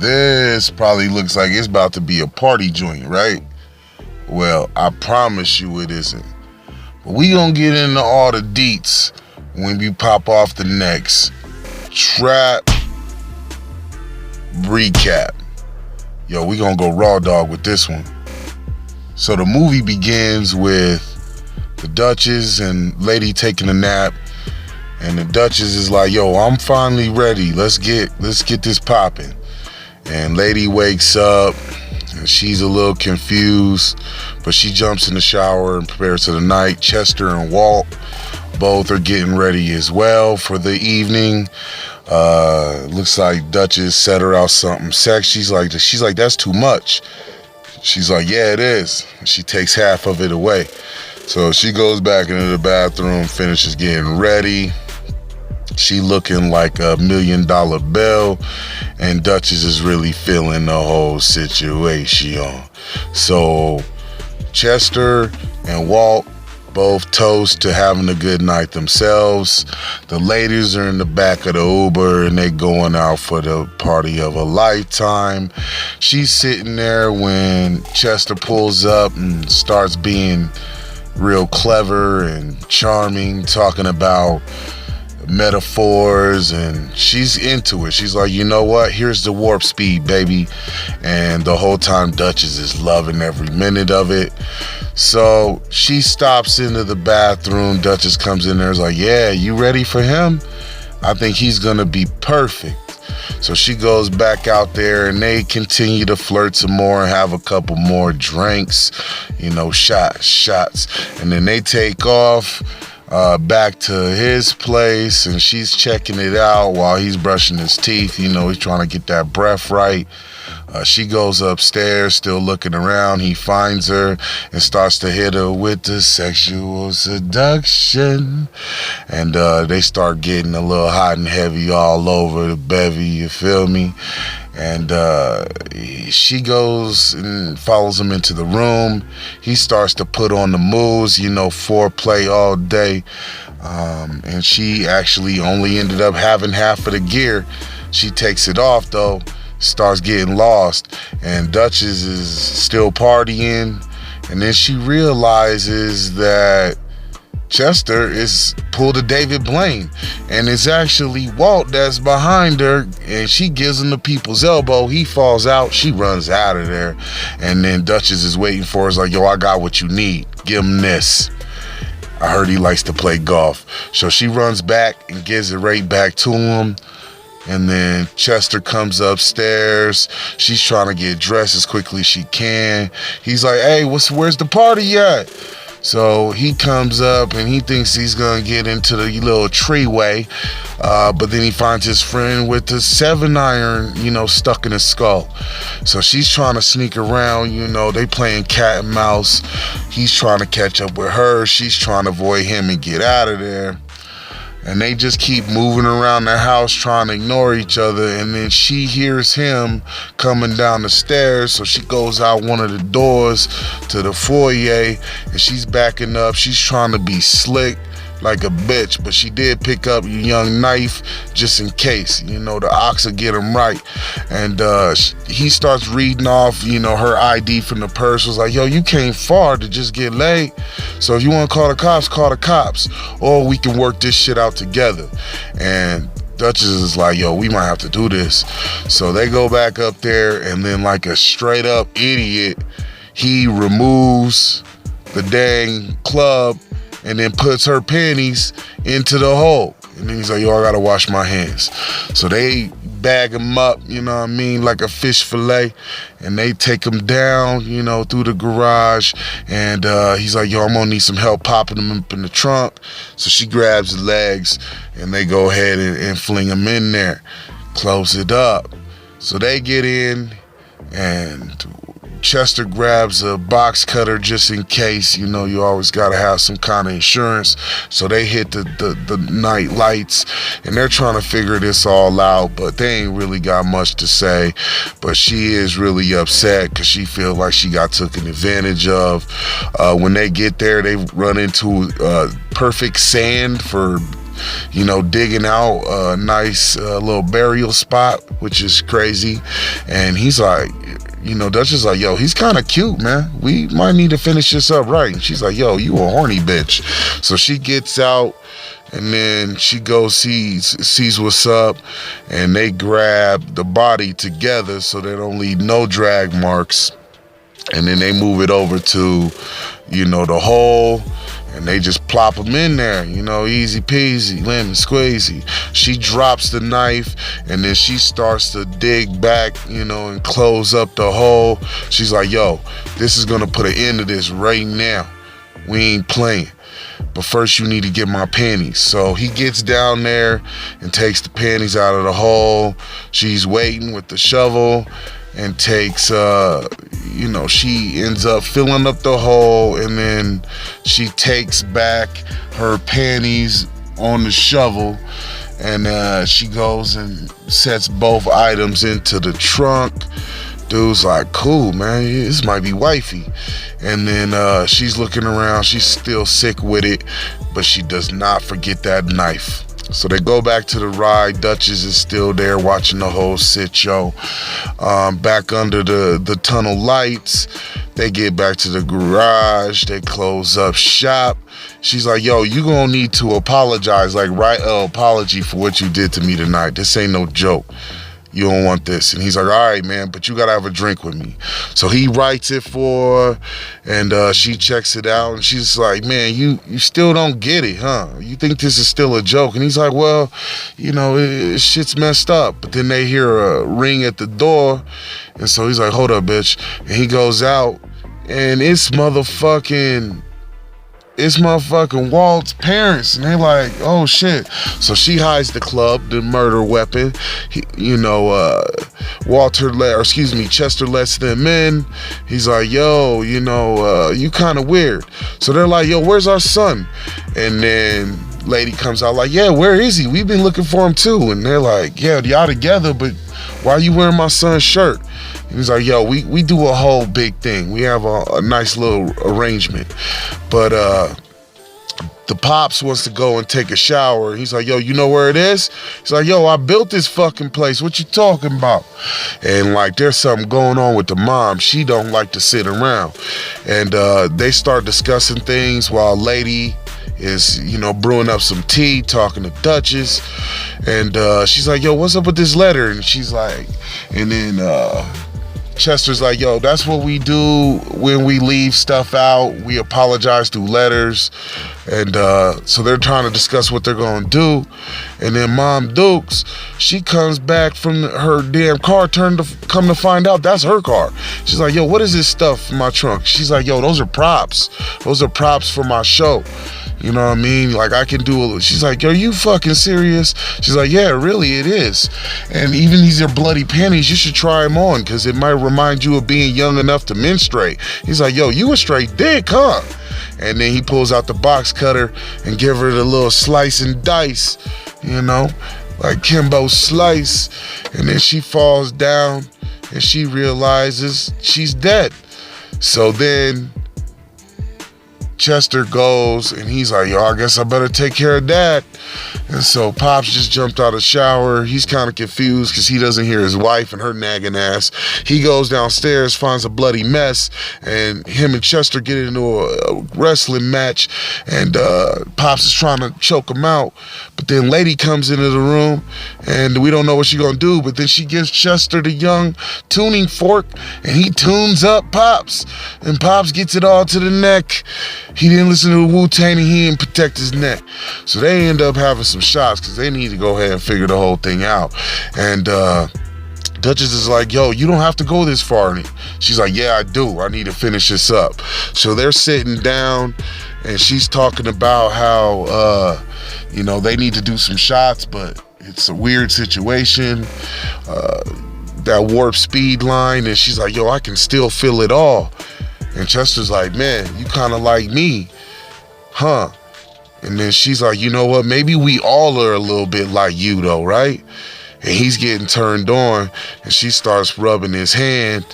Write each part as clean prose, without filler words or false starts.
this probably looks like it's about to be a party joint, right? Well, I promise you it isn't. But we gonna get into all the deets when we pop off the next trap recap. Yo, we gonna go raw dog with this one. So the movie begins with the Duchess and Lady taking a nap, and the Duchess is like, yo, I'm finally ready. Let's get this popping. And Lady wakes up and she's a little confused, but she jumps in the shower and prepares for the night. Chester and Walt both are getting ready as well for the evening. Looks like Duchess set her out something sex. She's like, that's too much. She's like, yeah, it is. She takes half of it away. So she goes back into the bathroom, finishes getting ready. She looking like $1 million bill, and Duchess is really feeling the whole situation. So Chester and Walt both toast to having a good night themselves. The ladies are in the back of the Uber and they going out for the party of a lifetime. She's sitting there when Chester pulls up and starts being real clever and charming, talking about metaphors, and she's into it. She's like, you know what, here's the warp speed, baby. And the whole time Duchess is loving every minute of it. So she stops into the bathroom. Duchess comes in there, is like, yeah, you ready for him? I think he's gonna be perfect. So she goes back out there and they continue to flirt some more and have a couple more drinks, shots. And then they take off back to his place, and she's checking it out while he's brushing his teeth. He's trying to get that breath right. She goes upstairs, still looking around. He finds her and starts to hit her with the sexual seduction. And they start getting a little hot and heavy all over the bevy, you feel me? And she goes and follows him into the room. He starts to put on the moves, foreplay all day. And she actually only ended up having half of the gear. She takes it off though, starts getting lost, and Duchess is still partying. And then she realizes that Chester is pulled a David Blaine, and it's actually Walt that's behind her, and she gives him the people's elbow. He falls out, she runs out of there, and then Duchess is waiting for her. It's like, yo, I got what you need, give him this. I heard he likes to play golf. So she runs back and gives it right back to him. And then Chester comes upstairs. She's trying to get dressed as quickly as she can. He's like, hey, where's the party at? So he comes up and he thinks he's gonna get into the little treeway, but then he finds his friend with the 7-iron, stuck in his skull. So she's trying to sneak around, they playing cat and mouse. He's trying to catch up with her. She's trying to avoid him and get out of there. And they just keep moving around the house trying to ignore each other. And then she hears him coming down the stairs. So she goes out one of the doors to the foyer, and she's backing up. She's trying to be slick like a bitch, but she did pick up a young knife just in case, the ox will get him right. And he starts reading off, her ID from the purse. Was like, yo, you came far to just get laid. So if you want to call the cops, or we can work this shit out together. And Duchess is like, yo, we might have to do this. So they go back up there, and then like a straight up idiot, he removes the dang club and then puts her panties into the hole. And then he's like, yo, I gotta wash my hands. So they bag him up, like a fish fillet. And they take him down, through the garage. And he's like, yo, I'm gonna need some help popping him up in the trunk. So she grabs his legs and they go ahead and fling him in there. Close it up. So they get in, and Chester grabs a box cutter just in case. You always gotta have some kind of insurance. So they hit the night lights, and they're trying to figure this all out, but they ain't really got much to say. But she is really upset because she feels like she got taken advantage of. When they get there, they run into perfect sand for digging out a nice little burial spot, which is crazy. And he's like, Dutch is like, yo, he's kind of cute, man. We might need to finish this up right. And she's like, yo, you a horny bitch. So she gets out, and then she goes sees what's up, and they grab the body together so they don't leave no drag marks. And then they move it over to, the hole, and they just plop them in there, easy peasy, lemon squeezy. She drops the knife, and then she starts to dig back, and close up the hole. She's like, yo, this is gonna put an end to this right now. We ain't playing. But first you need to get my panties. So he gets down there and takes the panties out of the hole. She's waiting with the shovel and takes, she ends up filling up the hole, and then she takes back her panties on the shovel, and she goes and sets both items into the trunk. Dude's like, cool, man, this might be wifey. And then she's looking around, she's still sick with it, but she does not forget that knife. So they go back to the ride. Duchess is still there watching the whole shit show. Back under the tunnel lights, they get back to the garage. They close up shop. She's like, yo, you gonna need to apologize, like write an apology for what you did to me tonight. This ain't no joke. You don't want this. And he's like, all right, man, but you gotta have a drink with me. So he writes it for her, and she checks it out, and she's like, man, you still don't get it, huh? You think this is still a joke? And he's like, well, shit's messed up. But then they hear a ring at the door, and so he's like, hold up, bitch. And he goes out, and it's motherfucking Walt's parents, and they're like, oh shit. So she hides the club, the murder weapon. Chester lets them in. He's like, yo, you kind of weird. So they're like, yo, where's our son? And then lady comes out like, yeah, where is he? We've been looking for him too. And they're like, yeah, y'all together, but why are you wearing my son's shirt? And he's like, yo, we do a whole big thing. We have a nice little arrangement. But the pops wants to go and take a shower. He's like, yo, you know where it is? He's like, yo, I built this fucking place. What you talking about? And like, there's something going on with the mom. She don't like to sit around. And they start discussing things while lady is, brewing up some tea, talking to Duchess. And she's like, yo, what's up with this letter? And she's like, and then Chester's like, yo, that's what we do when we leave stuff out. We apologize through letters. And so they're trying to discuss what they're going to do. And then Mom Dukes, she comes back from her damn car, come to find out that's her car. She's like, yo, what is this stuff in my trunk? She's like, yo, those are props. Those are props for my show. You know what I mean? Like, I can do she's like, are you fucking serious? She's like, yeah, really, it is. And even these are bloody panties, you should try them on, because it might remind you of being young enough to menstruate. He's like, yo, you a straight dick, huh? And then he pulls out the box cutter and give her the little slice and dice, like Kimbo Slice. And then she falls down and she realizes she's dead. So then Chester goes and he's like, yo, I guess I better take care of that. And so Pops just jumped out of the shower. He's kind of confused because he doesn't hear his wife and her nagging ass. He goes downstairs, finds a bloody mess, and him and Chester get into a wrestling match, and Pops is trying to choke him out. But then lady comes into the room, and we don't know what she's gonna do, but then she gives Chester the young tuning fork, and he tunes up Pops, and Pops gets it all to the neck. He didn't listen to the Wu-Tang, and he didn't protect his neck. So they end up having some shots because they need to go ahead and figure the whole thing out. And Duchess is like, yo, you don't have to go this far. And she's like, yeah, I do. I need to finish this up. So they're sitting down, and she's talking about how, they need to do some shots, but it's a weird situation. That warp speed line, and she's like, yo, I can still feel it all. And Chester's like, man, you kind of like me, huh? And then she's like, you know what? Maybe we all are a little bit like you, though, right? And he's getting turned on, and she starts rubbing his hand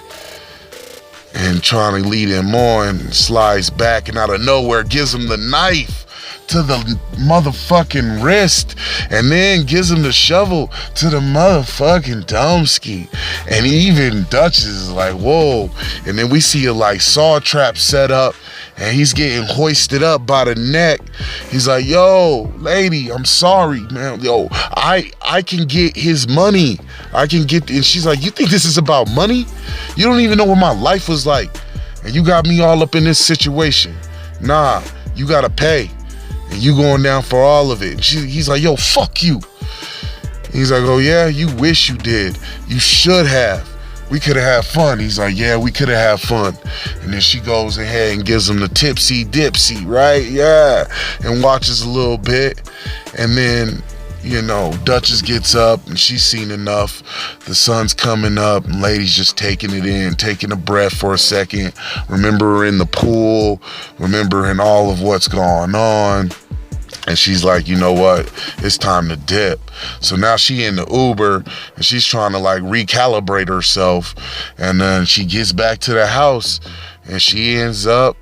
and trying to lead him on, and slides back, and out of nowhere gives him the knife. to the motherfucking wrist, and then gives him the shovel to the motherfucking dumpski. And even Dutch is like, whoa. And then we see a like saw trap set up, and he's getting hoisted up by the neck. He's like, yo, lady, I'm sorry, man. Yo, I can get his money. I can get, and she's like, you think this is about money? You don't even know what my life was like. And you got me all up in this situation. Nah, you gotta pay. And you going down for all of it. And he's like, yo, fuck you. He's like, oh yeah, you wish you did. You should have. We could have had fun. He's like, yeah, we could have had fun. And then she goes ahead and gives him the tipsy dipsy, right? Yeah. And watches a little bit. And then, you know, Duchess gets up and she's seen enough. The sun's coming up and lady's just taking it in, taking a breath for a second, remembering the pool, remembering all of what's going on. And she's like, you know what? It's time to dip. So now she in the Uber and she's trying to like recalibrate herself. And then she gets back to the house and she ends up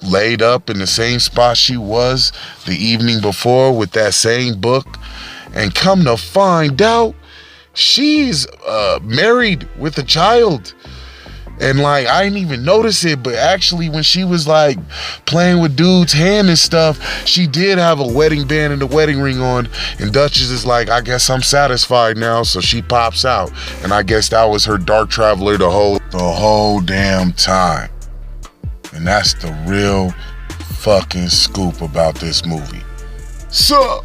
laid up in the same spot she was the evening before with that same book. And come to find out, she's married with a child. And like, I didn't even notice it, but actually when she was like playing with dude's hand and stuff, she did have a wedding band and a wedding ring on. And Duchess is like, I guess I'm satisfied now. So she pops out. And I guess that was her dark traveler the whole damn time. And that's the real fucking scoop about this movie. So